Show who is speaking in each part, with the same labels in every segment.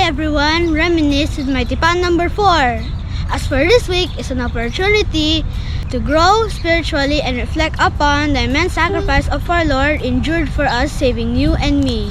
Speaker 1: everyone, reminisce with my Tipan number 4. As for this week is an opportunity to grow spiritually and reflect upon the immense sacrifice of our Lord endured for us, saving you and me.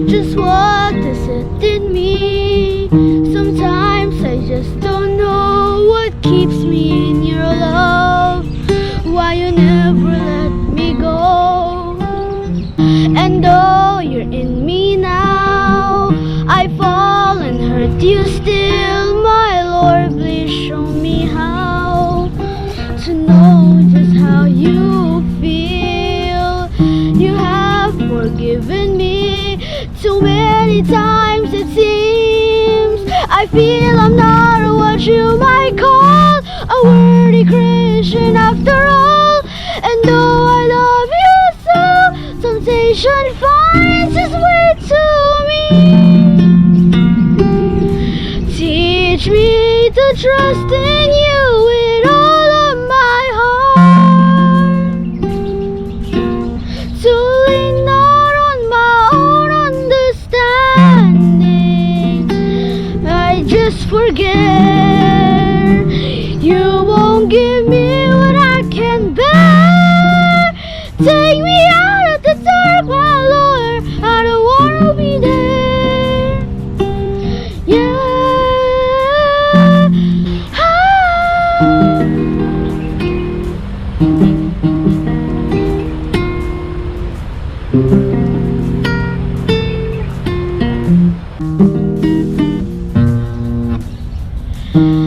Speaker 1: Just what is it in me? Sometimes I just don't know what keeps me in your love. Why you never let me go? And though you're in me now, I fall and hurt you still. My Lord, please show me how to know just how you feel. You have forgiven me too many times, it seems. I feel I'm not what you might call a worthy Christian after all. And though I love you so, temptation finds its way to me. Teach me to trust in you with all of my heart, to lean not on my own understanding. I just forget you won't give me what I can bear. Take me out of the dark, my Lord, I don't wanna be there. Yeah.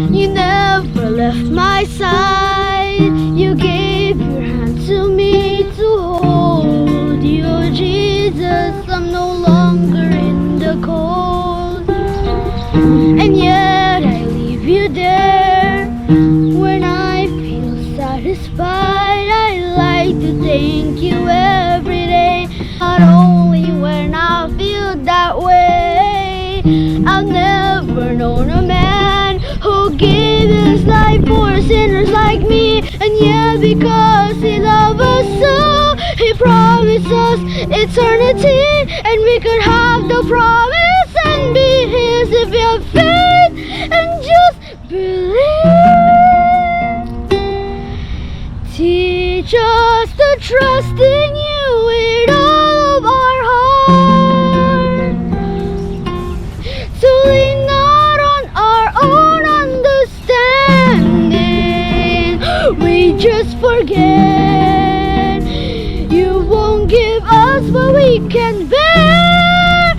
Speaker 1: You never left my side. You gave your hand to me to hold you, Jesus. I'm no longer in the cold, and yet I leave you there. When I feel satisfied, I like to thank you every day. Not only when I feel that way. I've never known a man who gave his life for sinners like me. And yet because he loved us so, he promised us eternity, and we could have the promise and be his if we have faith and just believe. Teach us to trust in you with all of our heart, to lean not on our own understanding. We just forget you won't give us what we can bear.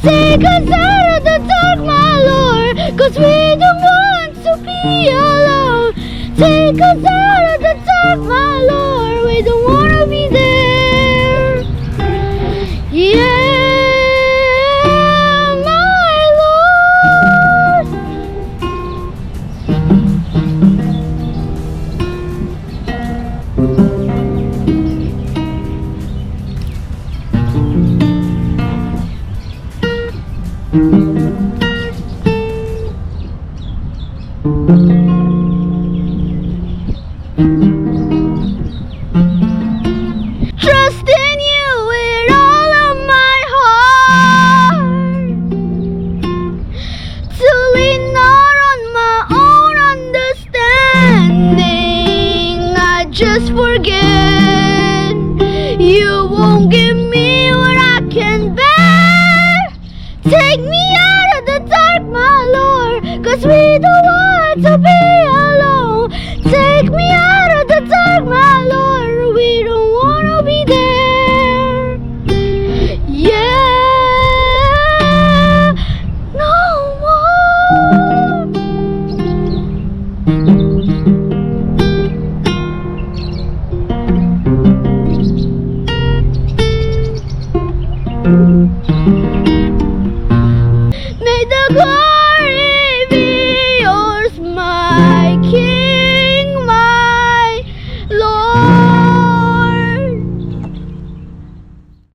Speaker 1: Take us out of the dark, my Lord, 'cause we don't want to be alone. Take us out of the dark, my Lord, we don't wanna be there. Yeah. Trust in you with all of my heart, to lean not on my own understanding. I just forget you won't give me what I can bear. Take me out of the dark, my Lord, 'cause we don't want to be